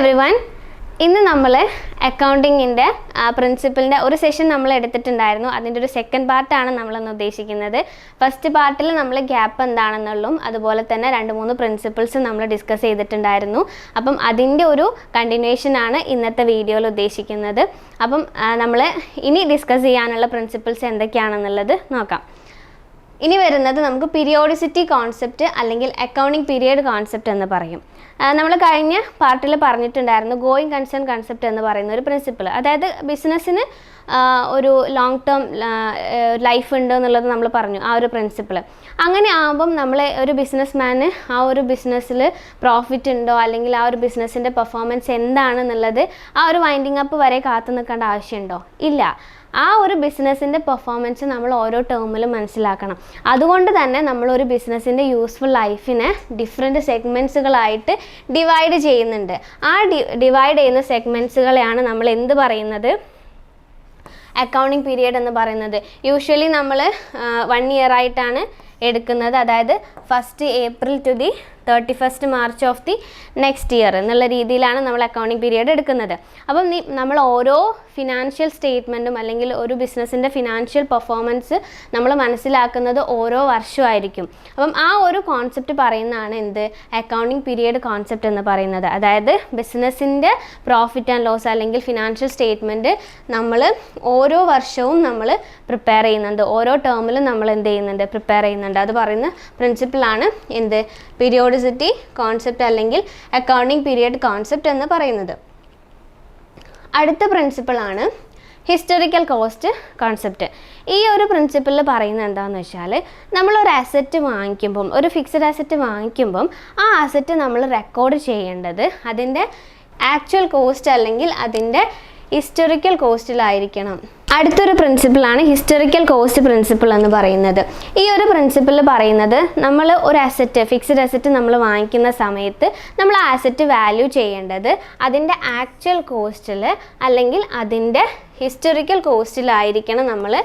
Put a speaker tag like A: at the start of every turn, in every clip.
A: everyone. ഇന്ന് നമ്മൾ അക്കൗണ്ടിങ്ങിൻ്റെ പ്രിൻസിപ്പിളിൻ്റെ ഒരു സെഷൻ നമ്മൾ എടുത്തിട്ടുണ്ടായിരുന്നു. അതിൻ്റെ ഒരു സെക്കൻഡ് പാർട്ടാണ് നമ്മളെന്ന് ഉദ്ദേശിക്കുന്നത്. ഫസ്റ്റ് പാർട്ടിൽ നമ്മൾ ഗ്യാപ്പ് എന്താണെന്നുള്ളതും അതുപോലെ തന്നെ 2-3 പ്രിൻസിപ്പിൾസ് നമ്മൾ ഡിസ്കസ് ചെയ്തിട്ടുണ്ടായിരുന്നു. അപ്പം അതിൻ്റെ ഒരു കണ്ടിന്യൂവേഷനാണ് ഇന്നത്തെ വീഡിയോയിൽ ഉദ്ദേശിക്കുന്നത്. അപ്പം നമ്മൾ ഇനി ഡിസ്കസ് ചെയ്യാനുള്ള പ്രിൻസിപ്പിൾസ് എന്തൊക്കെയാണെന്നുള്ളത് നോക്കാം. ഇനി വരുന്നത് നമുക്ക് പീരിയോഡിസിറ്റി കോൺസെപ്റ്റ് അല്ലെങ്കിൽ അക്കൗണ്ടിങ് പീരിയഡ് കോൺസെപ്റ്റ് എന്ന് പറയും. നമ്മൾ കഴിഞ്ഞ പാർട്ടിൽ പറഞ്ഞിട്ടുണ്ടായിരുന്നു ഗോയിങ് കൺസേൺ കൺസെപ്റ്റ് എന്ന് പറയുന്ന ഒരു പ്രിൻസിപ്പിൾ. അതായത് ബിസിനസ്സിന് ഒരു ലോങ് ടേം ലൈഫ് ഉണ്ട് എന്നുള്ളത് നമ്മൾ പറഞ്ഞു, ആ ഒരു പ്രിൻസിപ്പിൾ. അങ്ങനെ ആകുമ്പം നമ്മൾ ഒരു ബിസിനസ്മാന് ആ ഒരു ബിസിനസ്സിൽ പ്രോഫിറ്റ് ഉണ്ടോ അല്ലെങ്കിൽ ആ ഒരു ബിസിനസ്സിൻ്റെ പെർഫോമൻസ് എന്താണെന്നുള്ളത് ആ ഒരു വൈൻഡിങ് അപ്പ് വരെ കാത്തു നിൽക്കേണ്ട ആവശ്യമുണ്ടോ? ഇല്ല. ആ ഒരു ബിസിനസ്സിൻ്റെ പെർഫോമൻസ് നമ്മൾ ഓരോ ടേമിലും മനസ്സിലാക്കണം. അതുകൊണ്ട് തന്നെ നമ്മളൊരു ബിസിനസ്സിൻ്റെ യൂസ്ഫുൾ ലൈഫിനെ ഡിഫറെൻറ്റ് സെഗ്മെൻറ്റ്സുകളായിട്ട് ഡിവൈഡ് ചെയ്യുന്നുണ്ട്. ആ ഡിവൈഡ് ചെയ്യുന്ന സെഗ്മെൻറ്റ്സുകളെയാണ് നമ്മൾ എന്ത് പറയുന്നത്? അക്കൗണ്ടിങ് പീരിയഡ് എന്ന് പറയുന്നത്. യൂഷ്വലി നമ്മൾ 1 ഇയർ ആയിട്ടാണ് എടുക്കുന്നത്. അതായത് 1st April to the 31st March of the next year എന്നുള്ള രീതിയിലാണ് നമ്മൾ അക്കൗണ്ടിങ് പീരിയഡ് എടുക്കുന്നത്. അപ്പം നമ്മൾ ഓരോ ഫിനാൻഷ്യൽ സ്റ്റേറ്റ്മെൻറ്റും അല്ലെങ്കിൽ ഒരു ബിസിനസ്സിൻ്റെ ഫിനാൻഷ്യൽ പെർഫോമൻസ് നമ്മൾ മനസ്സിലാക്കുന്നത് ഓരോ വർഷമായിരിക്കും. അപ്പം ആ ഒരു കോൺസെപ്റ്റ് പറയുന്നതാണ് എന്ത്? അക്കൗണ്ടിങ് പീരിയഡ് കോൺസെപ്റ്റ് എന്ന് പറയുന്നത്. അതായത് ബിസിനസ്സിൻ്റെ പ്രോഫിറ്റ് ആൻഡ് ലോസ് അല്ലെങ്കിൽ ഫിനാൻഷ്യൽ സ്റ്റേറ്റ്മെൻറ്റ് നമ്മൾ ഓരോ വർഷവും നമ്മൾ പ്രിപ്പയർ ചെയ്യുന്നുണ്ട്. ഓരോ ടേമിലും നമ്മൾ എന്ത് ചെയ്യുന്നുണ്ട്? പ്രിപ്പയർ ചെയ്യുന്നുണ്ട്. അത് പറയുന്ന പ്രിൻസിപ്പിളാണ് എന്ത്? പീരിയോഡിസിറ്റി കോൺസെപ്റ്റ് അല്ലെങ്കിൽ അക്കൗണ്ടിങ് പീരിയഡ് കോൺസെപ്റ്റ് എന്ന് പറയുന്നത്. അടുത്ത പ്രിൻസിപ്പിളാണ് ഹിസ്റ്റോറിക്കൽ കോസ്റ്റ് കോൺസെപ്റ്റ്. ഈ ഒരു പ്രിൻസിപ്പിളിൽ പറയുന്നത് എന്താണെന്ന് വെച്ചാൽ നമ്മളൊരു അസറ്റ് വാങ്ങിക്കുമ്പം, ഒരു ഫിക്സഡ് അസറ്റ് വാങ്ങിക്കുമ്പം ആ അസറ്റ് നമ്മൾ റെക്കോർഡ് ചെയ്യേണ്ടത് അതിൻ്റെ ആക്ച്വൽ കോസ്റ്റ് അല്ലെങ്കിൽ അതിൻ്റെ ഹിസ്റ്റോറിക്കൽ കോസ്റ്റിലായിരിക്കണം. അടുത്തൊരു പ്രിൻസിപ്പിളാണ് ഹിസ്റ്റോറിക്കൽ കോസ്റ്റ് പ്രിൻസിപ്പിൾ എന്ന് പറയുന്നത്. ഈ ഒരു പ്രിൻസിപ്പിൾ പറയുന്നത് നമ്മൾ ഒരു അസറ്റ്, ഫിക്സഡ് അസറ്റ് നമ്മൾ വാങ്ങിക്കുന്ന സമയത്ത് നമ്മൾ ആ അസറ്റ് വാല്യൂ ചെയ്യേണ്ടത് അതിൻ്റെ ആക്ച്വൽ കോസ്റ്റിൽ അല്ലെങ്കിൽ അതിൻ്റെ ഹിസ്റ്റോറിക്കൽ കോസ്റ്റിലായിരിക്കണം നമ്മൾ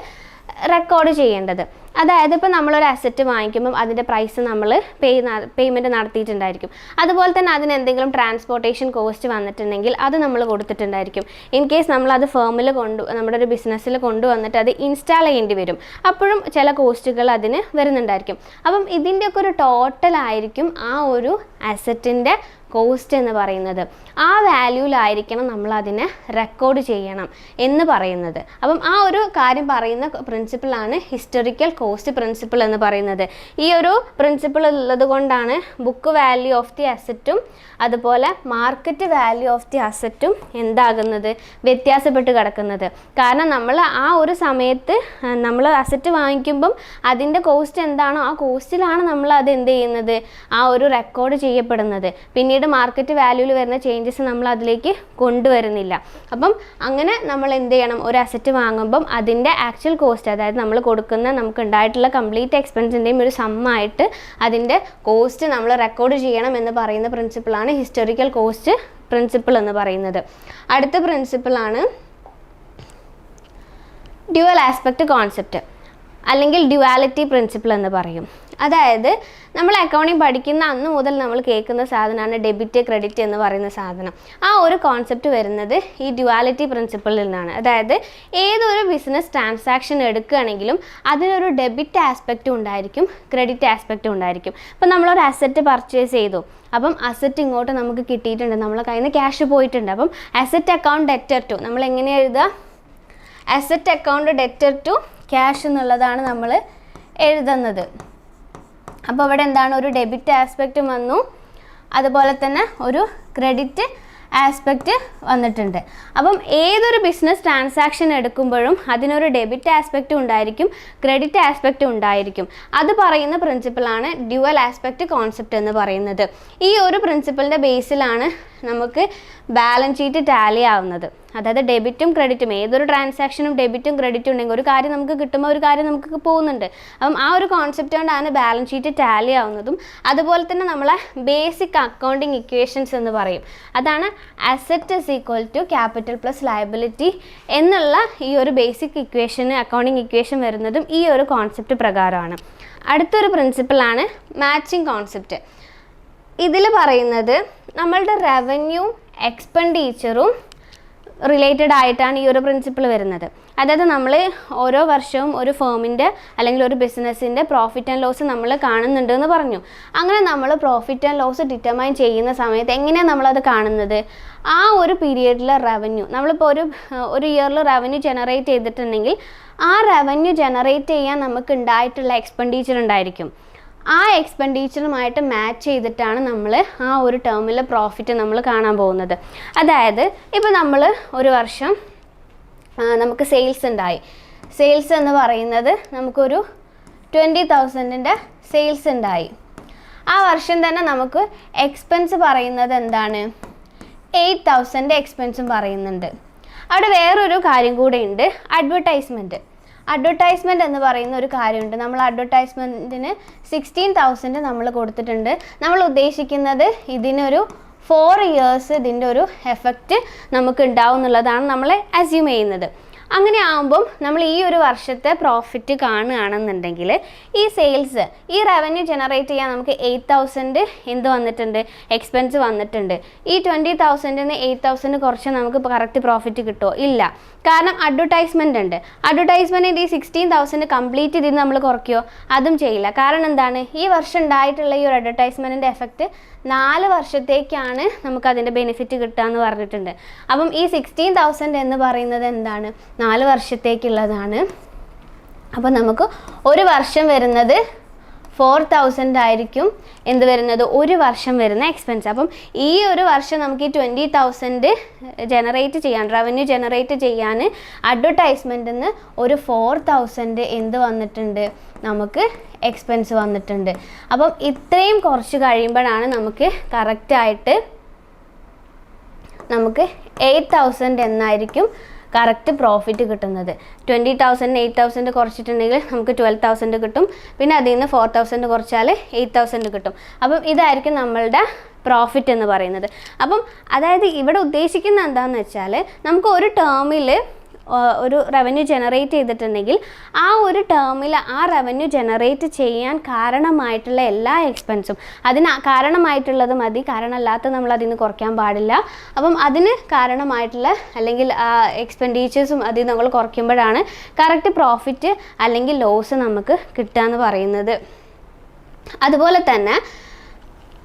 A: റെക്കോർഡ് ചെയ്യേണ്ടത്. അതായത് ഇപ്പോൾ നമ്മളൊരു അസറ്റ് വാങ്ങിക്കുമ്പം അതിൻ്റെ പ്രൈസ് നമ്മൾ പേയ്മെൻറ്റ് നടത്തിയിട്ടുണ്ടായിരിക്കും. അതുപോലെ തന്നെ അതിന് എന്തെങ്കിലും ട്രാൻസ്പോർട്ടേഷൻ കോസ്റ്റ് വന്നിട്ടുണ്ടെങ്കിൽ അത് നമ്മൾ കൊടുത്തിട്ടുണ്ടായിരിക്കും. ഇൻ കേസ് നമ്മളത് ഫേമിൽ നമ്മുടെ ഒരു ബിസിനസ്സിൽ കൊണ്ടുവന്നിട്ട് അത് ഇൻസ്റ്റാൾ ചെയ്യേണ്ടി വരും. അപ്പോഴും ചില കോസ്റ്റുകൾ അതിന് വരുന്നുണ്ടായിരിക്കും. അപ്പം ഇതിൻ്റെയൊക്കെ ഒരു ടോട്ടലായിരിക്കും ആ ഒരു അസറ്റിൻ്റെ കോസ്റ്റ് എന്ന് പറയുന്നത്. ആ വാല്യൂലായിരിക്കണം നമ്മൾ അതിനെ റെക്കോർഡ് ചെയ്യണം എന്ന് പറയുന്നത്. അപ്പം ആ ഒരു കാര്യം പറയുന്ന പ്രിൻസിപ്പിളാണ് ഹിസ്റ്റോറിക്കൽ കോസ്റ്റ് പ്രിൻസിപ്പിൾ എന്ന് പറയുന്നത്. ഈ ഒരു പ്രിൻസിപ്പിൾ ഉള്ളത് കൊണ്ടാണ് ബുക്ക് വാല്യൂ ഓഫ് ദി അസറ്റും അതുപോലെ മാർക്കറ്റ് വാല്യൂ ഓഫ് ദി അസറ്റും എന്താകുന്നത്? വ്യത്യാസപ്പെട്ട് കിടക്കുന്നത്. കാരണം നമ്മൾ ആ ഒരു സമയത്ത് നമ്മൾ അസറ്റ് വാങ്ങിക്കുമ്പം അതിൻ്റെ കോസ്റ്റ് എന്താണോ ആ കോസ്റ്റിലാണ് നമ്മൾ അത് എന്ത് ചെയ്യുന്നത്? ആ ഒരു റെക്കോർഡ് ചെയ്യപ്പെടുന്നത്. പിന്നീട് മാർക്കറ്റ് വാല്യൂവിൽ വരുന്ന ചേഞ്ചസ് നമ്മൾ അതിലേക്ക് കൊണ്ടുവരുന്നില്ല. അപ്പം അങ്ങനെ നമ്മൾ എന്ത് ചെയ്യണം? ഒരു അസറ്റ് വാങ്ങുമ്പം അതിൻ്റെ ആക്ച്വൽ കോസ്റ്റ്, അതായത് നമ്മൾ കൊടുക്കുന്ന നമുക്ക് ഉണ്ടായിട്ടുള്ള കംപ്ലീറ്റ് എക്സ്പെൻസിൻ്റെയും ഒരു സമ്മായിട്ട് അതിൻ്റെ കോസ്റ്റ് നമ്മൾ റെക്കോർഡ് ചെയ്യണം എന്ന് പറയുന്ന പ്രിൻസിപ്പിളാണ് ഹിസ്റ്റോറിക്കൽ കോസ്റ്റ് പ്രിൻസിപ്പിൾ എന്ന് പറയുന്നത്. അടുത്ത പ്രിൻസിപ്പിളാണ് ഡ്യുവൽ ആസ്പെക്റ്റ് കോൺസെപ്റ്റ് അല്ലെങ്കിൽ ഡ്യുവാലിറ്റി പ്രിൻസിപ്പിൾ എന്ന് പറയും. അതായത് നമ്മൾ അക്കൗണ്ടിങ് പഠിക്കുന്ന അന്ന് മുതൽ നമ്മൾ കേൾക്കുന്ന സാധനമാണ് ഡെബിറ്റ് ക്രെഡിറ്റ് എന്ന് പറയുന്ന സാധനം. ആ ഒരു കോൺസെപ്റ്റ് വരുന്നത് ഈ ഡ്യുവാലിറ്റി പ്രിൻസിപ്പിളിൽ നിന്നാണ്. അതായത് ഏതൊരു ബിസിനസ് ട്രാൻസാക്ഷൻ എടുക്കുകയാണെങ്കിലും അതിനൊരു ഡെബിറ്റ് ആസ്പെക്റ്റും ഉണ്ടായിരിക്കും, ക്രെഡിറ്റ് ആസ്പെക്റ്റും ഉണ്ടായിരിക്കും. ഇപ്പം നമ്മളൊരു അസറ്റ് പർച്ചേസ് ചെയ്തു, അപ്പം അസറ്റ് ഇങ്ങോട്ട് നമുക്ക് കിട്ടിയിട്ടുണ്ട്, നമ്മളെ കയ്യിൽ നിന്ന് ക്യാഷ് പോയിട്ടുണ്ട്. അപ്പം അസറ്റ് അക്കൗണ്ട് ഡെറ്റർ ടു നമ്മൾ എങ്ങനെ എഴുതുക? Asset account debtor to cash എന്നുള്ളതാണ് നമ്മൾ എഴുതുന്നത്. അപ്പോൾ ഇവിടെ എന്താണ്? ഒരു ഡെബിറ്റ് ആസ്പെക്റ്റും വന്നു, അതുപോലെ തന്നെ ഒരു ക്രെഡിറ്റ് ആസ്പെക്റ്റ് വന്നിട്ടുണ്ട്. അപ്പം ഏതൊരു ബിസിനസ് ട്രാൻസാക്ഷൻ എടുക്കുമ്പോഴും അതിനൊരു ഡെബിറ്റ് ആസ്പെക്റ്റും ഉണ്ടായിരിക്കും, ക്രെഡിറ്റ് ആസ്പെക്റ്റും ഉണ്ടായിരിക്കും. അത് പറയുന്ന പ്രിൻസിപ്പിളാണ് ഡ്യുവൽ ആസ്പെക്റ്റ് കോൺസെപ്റ്റ് എന്ന് പറയുന്നത്. ഈ ഒരു പ്രിൻസിപ്പിളിൻ്റെ ബേസിലാണ് നമുക്ക് ബാലൻസ് ഷീറ്റ് ടാലി ആവുന്നത്. അതായത് ഡെബിറ്റും ക്രെഡിറ്റും, ഏതൊരു ട്രാൻസാക്ഷനും ഡെബിറ്റും ക്രെഡിറ്റും ഉണ്ടെങ്കിൽ ഒരു കാര്യം നമുക്ക് കിട്ടുമ്പോൾ ഒരു കാര്യം നമുക്ക് പോകുന്നുണ്ട്. അപ്പം ആ ഒരു കോൺസെപ്റ്റ് കൊണ്ടാണ് ബാലൻസ് ഷീറ്റ് ടാലി ആവുന്നതും. അതുപോലെ തന്നെ നമ്മളെ ബേസിക് അക്കൗണ്ടിങ് ഇക്വേഷൻസ് എന്ന് പറയും. അതാണ് asset is equal to capital plus liability എന്നുള്ള ഈ ഒരു ബേസിക് ഇക്വേഷന്, അക്കൗണ്ടിങ് ഇക്വേഷൻ വരുന്നതും ഈ ഒരു കോൺസെപ്റ്റ് പ്രകാരമാണ്. അടുത്തൊരു പ്രിൻസിപ്പിളാണ് മാച്ചിങ് കോൺസെപ്റ്റ്. ഇതിൽ പറയുന്നത് നമ്മളുടെ റവന്യൂ എക്സ്പെൻഡിച്ചറും റിലേറ്റഡ് ആയിട്ടാണ് ഈ ഒരു പ്രിൻസിപ്പിൾ വരുന്നത്. അതായത് നമ്മൾ ഓരോ വർഷവും ഒരു ഫേമിൻ്റെ അല്ലെങ്കിൽ ഒരു ബിസിനസ്സിൻ്റെ പ്രോഫിറ്റ് ആൻഡ് ലോസ് നമ്മൾ കാണുന്നുണ്ട് എന്ന് പറഞ്ഞു. അങ്ങനെ നമ്മൾ പ്രോഫിറ്റ് ആൻഡ് ലോസ് ഡിറ്റർമൈൻ ചെയ്യുന്ന സമയത്ത് എങ്ങനെയാണ് നമ്മളത് കാണുന്നത്? ആ ഒരു പീരിയഡിലെ റവന്യൂ, നമ്മളിപ്പോൾ ഒരു ഇയറിൽ റവന്യൂ ജനറേറ്റ് ചെയ്തിട്ടുണ്ടെങ്കിൽ ആ റവന്യൂ ജനറേറ്റ് ചെയ്യാൻ നമുക്ക് ഉണ്ടായിട്ടുള്ള എക്സ്പെൻഡിച്ചർ ഉണ്ടായിരിക്കും. ആ എക്സ്പെൻഡിച്ചറുമായിട്ട് മാച്ച് ചെയ്തിട്ടാണ് നമ്മൾ ആ ഒരു ടേമിലെ പ്രോഫിറ്റ് നമ്മൾ കാണാൻ പോകുന്നത്. അതായത് ഇപ്പോൾ നമ്മൾ ഒരു വർഷം നമുക്ക് സെയിൽസ് ഉണ്ടായി. സെയിൽസ് എന്ന് പറയുന്നത് നമുക്കൊരു 20,000 സെയിൽസ് ഉണ്ടായി. ആ വർഷം തന്നെ നമുക്ക് എക്സ്പെൻസ് പറയുന്നത് എന്താണ്? 8,000 എക്സ്പെൻസും പറയുന്നുണ്ട്. അവിടെ വേറൊരു കാര്യം കൂടെ ഉണ്ട്, അഡ്വർടൈസ്മെൻറ്റ്. അഡ്വർടൈസ്മെൻറ്റ് എന്ന് പറയുന്ന ഒരു കാര്യമുണ്ട്. നമ്മൾ അഡ്വർടൈസ്മെൻറ്റിന് 16,000 നമ്മൾ കൊടുത്തിട്ടുണ്ട്. നമ്മൾ ഉദ്ദേശിക്കുന്നത് ഇതിനൊരു 4 years ഇതിൻ്റെ ഒരു എഫക്റ്റ് നമുക്ക് ഉണ്ടാവും എന്നുള്ളതാണ് നമ്മൾ അസ്യൂം ചെയ്യുന്നത്. അങ്ങനെ ആകുമ്പം നമ്മൾ ഈ ഒരു വർഷത്തെ പ്രോഫിറ്റ് കാണുകയാണെന്നുണ്ടെങ്കിൽ ഈ സെയിൽസ്, ഈ റവന്യൂ ജനറേറ്റ് ചെയ്യാൻ നമുക്ക് 8,000 എന്ത് വന്നിട്ടുണ്ട്? എക്സ്പെൻസ് വന്നിട്ടുണ്ട്. ഈ 20,000-ന് 8,000 കുറച്ച് നമുക്ക് കറക്റ്റ് പ്രോഫിറ്റ് കിട്ടുമോ? ഇല്ല. കാരണം അഡ്വർടൈസ്മെൻ്റ് ഉണ്ട്. അഡ്വർടൈസ്മെൻറ്റിൻ്റെ ഈ 16,000 കംപ്ലീറ്റ് ചെയ്ത് നമ്മൾ കുറയ്ക്കുമോ? അതും ചെയ്യില്ല. കാരണം എന്താണ്? ഈ വർഷം ഉണ്ടായിട്ടുള്ള ഈ ഒരു അഡ്വർടൈസ്മെൻറ്റിൻ്റെ എഫക്റ്റ് 4 വർഷത്തേക്കാണ് നമുക്കതിൻ്റെ ബെനിഫിറ്റ് കിട്ടുക എന്ന് പറഞ്ഞിട്ടുണ്ട്. അപ്പം ഈ 16,000 എന്ന് പറയുന്നത് എന്താണ്? 4 വർഷത്തേക്കുള്ളതാണ്. അപ്പം നമുക്ക് ഒരു വർഷം വരുന്നത് 4,000 ആയിരിക്കും എന്ത് വരുന്നത്? ഒരു വർഷം വരുന്ന എക്സ്പെൻസ്. അപ്പം ഈ ഒരു വർഷം നമുക്ക് ഈ 20,000 ജനറേറ്റ് ചെയ്യാൻ, റവന്യൂ ജനറേറ്റ് ചെയ്യാൻ അഡ്വർടൈസ്മെൻറ്റിൽ നിന്ന് ഒരു 4,000 എന്ത് വന്നിട്ടുണ്ട്? നമുക്ക് എക്സ്പെൻസ് വന്നിട്ടുണ്ട്. അപ്പം ഇത്രയും കുറച്ച് കഴിയുമ്പോഴാണ് നമുക്ക് കറക്റ്റായിട്ട് നമുക്ക് 8,000 എന്നായിരിക്കും കറക്റ്റ് പ്രോഫിറ്റ് കിട്ടുന്നത്. 20,000 8,000 കുറച്ചിട്ടുണ്ടെങ്കിൽ നമുക്ക് 12,000 കിട്ടും. പിന്നെ അതിൽ നിന്ന് 4,000 കുറച്ചാൽ 8,000 കിട്ടും. അപ്പം ഇതായിരിക്കും നമ്മളുടെ പ്രോഫിറ്റ് എന്ന് പറയുന്നത്. അപ്പം അതായത് ഇവിടെ ഉദ്ദേശിക്കുന്നത് എന്താണെന്ന് വെച്ചാൽ നമുക്ക് ഒരു ടേമിൽ ഒരു റവന്യൂ ജനറേറ്റ് ചെയ്തിട്ടുണ്ടെങ്കിൽ ആ ഒരു ടേമിൽ ആ റവന്യൂ ജനറേറ്റ് ചെയ്യാൻ കാരണമായിട്ടുള്ള എല്ലാ എക്സ്പെൻസും, അതിന് കാരണമായിട്ടുള്ളത് മതി, കാരണമല്ലാത്ത നമ്മൾ അതിൽ നിന്ന് കുറയ്ക്കാൻ പാടില്ല. അപ്പം അതിന് കാരണമായിട്ടുള്ള അല്ലെങ്കിൽ എക്സ്പെൻഡിച്ചേഴ്സും അതിൽ നമ്മൾ കുറയ്ക്കുമ്പോഴാണ് കറക്റ്റ് പ്രോഫിറ്റ് അല്ലെങ്കിൽ ലോസ് നമുക്ക് കിട്ടുക എന്ന് പറയുന്നത്. അതുപോലെ തന്നെ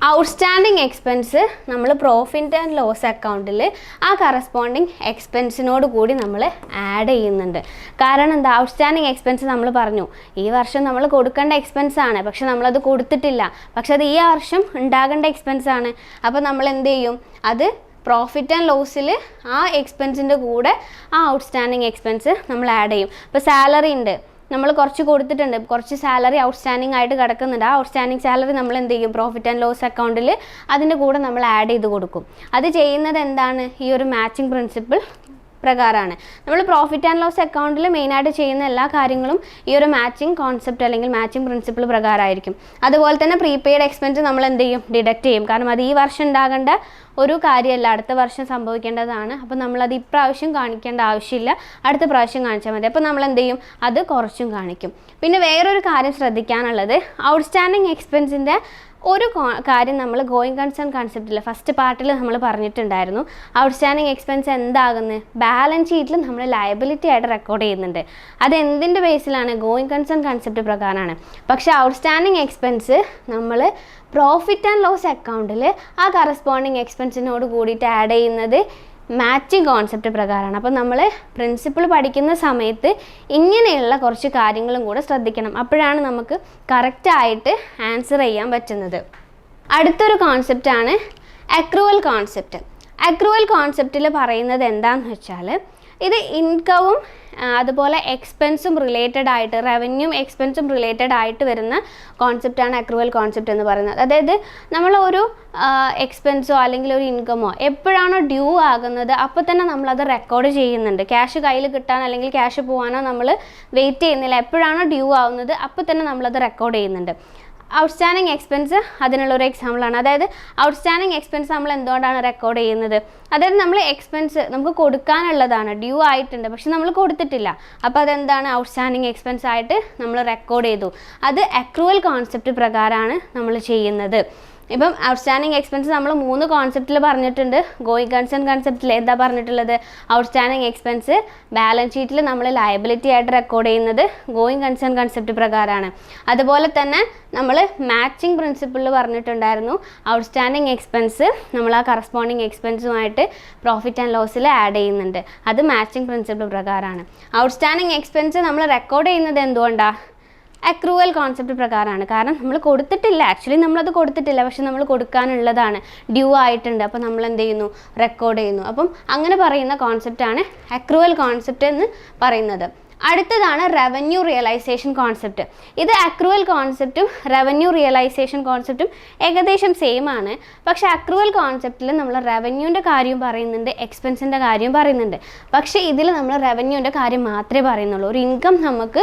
A: ഔട്ട്സ്റ്റാൻഡിങ് എക്സ്പെൻസ് നമ്മൾ പ്രോഫിറ്റ് ആൻഡ് ലോസ് അക്കൗണ്ടിൽ ആ കറസ്പോണ്ടിങ് എക്സ്പെൻസിനോട് കൂടി നമ്മൾ ആഡ് ചെയ്യുന്നുണ്ട്. കാരണം എന്താ? ഔട്ട്സ്റ്റാൻഡിങ് എക്സ്പെൻസ് നമ്മൾ പറഞ്ഞു ഈ വർഷം നമ്മൾ കൊടുക്കേണ്ട എക്സ്പെൻസാണ്, പക്ഷെ നമ്മളത് കൊടുത്തിട്ടില്ല. പക്ഷെ അത് ഈ വർഷം ഉണ്ടാകേണ്ട എക്സ്പെൻസാണ്. അപ്പോൾ നമ്മൾ എന്ത് ചെയ്യും? അത് പ്രോഫിറ്റ് ആൻഡ് ലോസിൽ ആ എക്സ്പെൻസിൻ്റെ കൂടെ ആ ഔട്ട്സ്റ്റാൻഡിങ് എക്സ്പെൻസ് നമ്മൾ ആഡ് ചെയ്യും. ഇപ്പോൾ സാലറി ഉണ്ട്, നമ്മൾ കുറച്ച് കൊടുത്തിട്ടുണ്ട്, കുറച്ച് സാലറി ഔട്ട്സ്റ്റാൻഡിങ് ആയിട്ട് കിടക്കുന്നുണ്ട്. ആ ഔട്ട്സ്റ്റാൻഡിങ് സാലറി നമ്മൾ എന്ത് ചെയ്യും? പ്രോഫിറ്റ് ആൻഡ് ലോസ് അക്കൗണ്ടിൽ അതിൻ്റെ കൂടെ നമ്മൾ ആഡ് ചെയ്ത് കൊടുക്കും. അത് ചെയ്യുന്നത് എന്താണ്? ഈ ഒരു മാച്ചിങ് പ്രിൻസിപ്പിൾ പ്രകാരമാണ്. നമ്മൾ പ്രോഫിറ്റ് ആൻഡ് ലോസ് അക്കൗണ്ടിൽ മെയിനായിട്ട് ചെയ്യുന്ന എല്ലാ കാര്യങ്ങളും ഈ ഒരു മാച്ചിങ് കോൺസെപ്റ്റ് അല്ലെങ്കിൽ മാച്ചിങ് പ്രിൻസിപ്പിൾ പ്രകാരമായിരിക്കും. അതുപോലെ തന്നെ പ്രീപെയ്ഡ് എക്സ്പെൻസ് നമ്മൾ എന്ത് ചെയ്യും? ഡിഡക്റ്റ് ചെയ്യും. കാരണം അത് ഈ വർഷം ഉണ്ടാകേണ്ട ഒരു കാര്യമല്ല, അടുത്ത വർഷം സംഭവിക്കേണ്ടതാണ്. അപ്പോൾ നമ്മളത് ഇപ്രാവശ്യം കാണിക്കേണ്ട ആവശ്യമില്ല, അടുത്ത പ്രാവശ്യം കാണിച്ചാൽ മതി. അപ്പോൾ നമ്മൾ എന്ത് ചെയ്യും? അത് കുറച്ചും കാണിക്കും. പിന്നെ വേറൊരു കാര്യം ശ്രദ്ധിക്കാനുള്ളത്, ഔട്ട്സ്റ്റാൻഡിങ് എക്സ്പെൻസിൻ്റെ ഒരു കാര്യം നമ്മൾ ഗോയിങ് കൺസേൺ കൺസെപ്റ്റിൽ ഫസ്റ്റ് പാർട്ടിൽ നമ്മൾ പറഞ്ഞിട്ടുണ്ടായിരുന്നു. Outstanding expense എന്താകുന്നത്? ബാലൻസ് ഷീറ്റിൽ നമ്മൾ ലയബിലിറ്റി ആയിട്ട് റെക്കോർഡ് ചെയ്യുന്നുണ്ട്. അത് എന്തിൻ്റെ ബേസിലാണ്? ഗോയിങ് കൺസേൺ കൺസെപ്റ്റ് പ്രകാരമാണ്. പക്ഷേ ഔട്ട്സ്റ്റാൻഡിങ് എക്സ്പെൻസ് നമ്മൾ പ്രോഫിറ്റ് ആൻഡ് ലോസ് അക്കൗണ്ടിൽ ആ കറസ്പോണ്ടിങ് എക്സ്പെൻസിനോട് കൂടിയിട്ട് ആഡ് ചെയ്യുന്നത് മാച്ചിങ് കോൺസെപ്റ്റ് പ്രകാരമാണ്. അപ്പോൾ നമ്മൾ പ്രിൻസിപ്പിൾ പഠിക്കുന്ന സമയത്ത് ഇങ്ങനെയുള്ള കുറച്ച് കാര്യങ്ങളും കൂടെ ശ്രദ്ധിക്കണം. അപ്പോഴാണ് നമുക്ക് കറക്റ്റായിട്ട് ആൻസർ ചെയ്യാൻ പറ്റുന്നത്. അടുത്തൊരു കോൺസെപ്റ്റാണ് അക്രൂവൽ കോൺസെപ്റ്റ്. അക്രൂവൽ കോൺസെപ്റ്റിൽ പറയുന്നത് എന്താണെന്ന് വെച്ചാൽ ഇത് ഇൻകവും അതുപോലെ എക്സ്പെൻസും റിലേറ്റഡ് ആയിട്ട്, റവന്യൂം എക്സ്പെൻസും റിലേറ്റഡ് ആയിട്ട് വരുന്ന കോൺസെപ്റ്റാണ് അക്രൂവൽ കോൺസെപ്റ്റ് എന്ന് പറയുന്നത്. അതായത് നമ്മൾ ഒരു എക്സ്പെൻസോ അല്ലെങ്കിൽ ഒരു ഇൻകമോ എപ്പോഴാണോ ഡ്യൂ ആകുന്നത് അപ്പോൾ തന്നെ നമ്മളത് റെക്കോർഡ് ചെയ്യുന്നുണ്ട്. ക്യാഷ് കയ്യിൽ കിട്ടാൻ അല്ലെങ്കിൽ ക്യാഷ് പോകാനോ നമ്മൾ വെയിറ്റ് ചെയ്യുന്നില്ല. എപ്പോഴാണോ ഡ്യൂ ആവുന്നത് അപ്പോൾ തന്നെ നമ്മളത് റെക്കോർഡ് ചെയ്യുന്നുണ്ട്. ഔട്ട്സ്റ്റാൻഡിങ് എക്സ്പെൻസ് അതിനുള്ളൊരു എക്സാമ്പിളാണ്. അതായത് ഔട്ട്സ്റ്റാൻഡിങ് എക്സ്പെൻസ് നമ്മൾ എന്തുകൊണ്ടാണ് റെക്കോർഡ് ചെയ്യുന്നത്? അതായത് നമ്മൾ എക്സ്പെൻസ് നമുക്ക് കൊടുക്കാനുള്ളതാണ്, ഡ്യൂ ആയിട്ടുണ്ട്, പക്ഷെ നമ്മൾ കൊടുത്തിട്ടില്ല. അപ്പോൾ അതെന്താണ്? ഔട്ട്സ്റ്റാൻഡിങ് എക്സ്പെൻസ് ആയിട്ട് നമ്മൾ റെക്കോർഡ് ചെയ്തു. അത് അക്രൂവൽ കോൺസെപ്റ്റ് പ്രകാരമാണ് നമ്മൾ ചെയ്യുന്നത്. ഇപ്പം ഔട്ട്സ്റ്റാൻഡിങ് എക്സ്പെൻസ് നമ്മൾ 3 കോൺസെപ്റ്റിൽ പറഞ്ഞിട്ടുണ്ട്. ഗോയിങ് കൺസേൺ കൺസെപ്റ്റിൽ എന്താ പറഞ്ഞിട്ടുള്ളത്? ഔട്ട്സ്റ്റാൻഡിങ് എക്സ്പെൻസ് ബാലൻസ് ഷീറ്റിൽ നമ്മൾ ലയബിലിറ്റി ആയിട്ട് റെക്കോർഡ് ചെയ്യുന്നത് ഗോയിങ് കൺസേൺ കൺസെപ്റ്റ് പ്രകാരമാണ്. അതുപോലെ തന്നെ നമ്മൾ മാച്ചിങ് പ്രിൻസിപ്പിളിൽ പറഞ്ഞിട്ടുണ്ടായിരുന്നു ഔട്ട്സ്റ്റാൻഡിങ് എക്സ്പെൻസ് നമ്മൾ ആ കറസ്പോണ്ടിങ് എക്സ്പെൻസുമായിട്ട് പ്രോഫിറ്റ് ആൻഡ് ലോസിൽ ആഡ് ചെയ്യുന്നുണ്ട്. അത് മാച്ചിങ് പ്രിൻസിപ്പിൾ പ്രകാരമാണ്. ഔട്ട്സ്റ്റാൻഡിങ് എക്സ്പെൻസ് നമ്മൾ റെക്കോർഡ് ചെയ്യുന്നത് എന്തുകൊണ്ടാണ്? അക്രൂവൽ കോൺസെപ്റ്റ് പ്രകാരമാണ്. കാരണം നമ്മൾ കൊടുത്തിട്ടില്ല, ആക്ച്വലി നമ്മളത് കൊടുത്തിട്ടില്ല, പക്ഷെ നമ്മൾ കൊടുക്കാനുള്ളതാണ്, ഡ്യൂ ആയിട്ടുണ്ട്, അപ്പോൾ നമ്മൾ എന്ത് ചെയ്യുന്നു? റെക്കോർഡ് ചെയ്യുന്നു. അപ്പം അങ്ങനെ പറയുന്ന കോൺസെപ്റ്റാണ് അക്രൂവൽ കോൺസെപ്റ്റ് എന്ന് പറയുന്നത്. അടുത്തതാണ് റവന്യൂ റിയലൈസേഷൻ കോൺസെപ്റ്റ്. ഇത് അക്രൂവൽ കോൺസെപ്റ്റും റവന്യൂ റിയലൈസേഷൻ കോൺസെപ്റ്റും ഏകദേശം സെയിം ആണ്. പക്ഷേ അക്രൂവൽ കോൺസെപ്റ്റിൽ നമ്മൾ റവന്യൂൻ്റെ കാര്യം പറയുന്നുണ്ട്, എക്സ്പെൻസിൻ്റെ കാര്യം പറയുന്നുണ്ട്. പക്ഷേ ഇതിൽ നമ്മൾ റവന്യൂൻ്റെ കാര്യം മാത്രമേ പറയുന്നുള്ളൂ. ഒരു ഇൻകം നമുക്ക്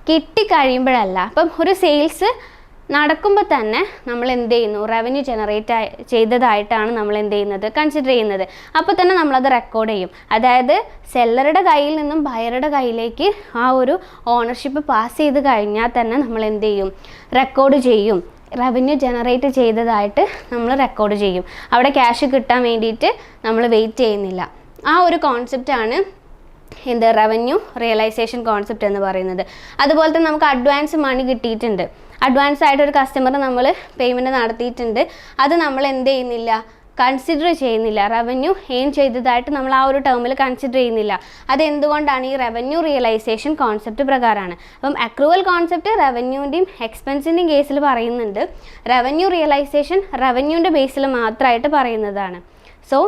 A: കിട്ടിക്കഴിയുമ്പോഴല്ല, അപ്പം ഒരു സെയിൽസ് നടക്കുമ്പോൾ തന്നെ നമ്മൾ എന്ത് ചെയ്യുന്നു? റവന്യൂ ജനറേറ്റ് ചെയ്തതായിട്ടാണ് നമ്മൾ എന്ത് ചെയ്യുന്നത്? കൺസിഡർ ചെയ്യുന്നത്. അപ്പോൾ തന്നെ നമ്മളത് റെക്കോർഡ് ചെയ്യും. അതായത് സെല്ലറുടെ കയ്യിൽ നിന്നും ബയറുടെ കയ്യിലേക്ക് ആ ഒരു ഓണർഷിപ്പ് പാസ് ചെയ്ത് കഴിഞ്ഞാൽ തന്നെ നമ്മൾ എന്ത് ചെയ്യും? റെക്കോർഡ് ചെയ്യും. റവന്യൂ ജനറേറ്റ് ചെയ്തതായിട്ട് നമ്മൾ റെക്കോർഡ് ചെയ്യും. അവിടെ ക്യാഷ് കിട്ടാൻ വേണ്ടിയിട്ട് നമ്മൾ വെയിറ്റ് ചെയ്യുന്നില്ല. ആ ഒരു കോൺസെപ്റ്റാണ് എന്ത്? റവന്യൂ റിയലൈസേഷൻ കോൺസെപ്റ്റ് എന്ന് പറയുന്നത്. അതുപോലെ തന്നെ നമുക്ക് അഡ്വാൻസ് മണി കിട്ടിയിട്ടുണ്ട്. അഡ്വാൻസ് ആയിട്ട് ഒരു കസ്റ്റമർ നമ്മൾ പേയ്മെൻറ്റ് നടത്തിയിട്ടുണ്ട്. അത് നമ്മൾ എന്ത് ചെയ്യുന്നില്ല? കൺസിഡർ ചെയ്യുന്നില്ല. റവന്യൂ എയിം ചെയ്തതായിട്ട് നമ്മൾ ആ ഒരു ടേമിൽ കൺസിഡർ ചെയ്യുന്നില്ല. അതെന്തുകൊണ്ടാണ്? ഈ റവന്യൂ റിയലൈസേഷൻ കോൺസെപ്റ്റ് പ്രകാരമാണ്. അപ്പം അക്രൂവൽ കോൺസെപ്റ്റ് റവന്യൂൻ്റെയും എക്സ്പെൻസിൻ്റെയും കേസിൽ പറയുന്നുണ്ട്. റവന്യൂ റിയലൈസേഷൻ റവന്യൂൻ്റെ ബേസിൽ മാത്രമായിട്ട് പറയുന്നതാണ്. സോ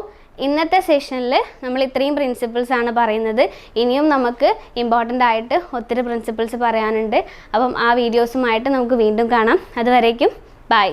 A: ഇന്നത്തെ സെഷനിൽ നമ്മൾ ഇത്രയും പ്രിൻസിപ്പിൾസ് ആണ് പറയുന്നത്. ഇനിയും നമുക്ക് ഇമ്പോർട്ടൻ്റ് ആയിട്ട് ഒത്തിരി പ്രിൻസിപ്പിൾസ് പറയാനുണ്ട്. അപ്പം ആ വീഡിയോസുമായിട്ട് നമുക്ക് വീണ്ടും കാണാം. അതുവരേക്കും ബൈ.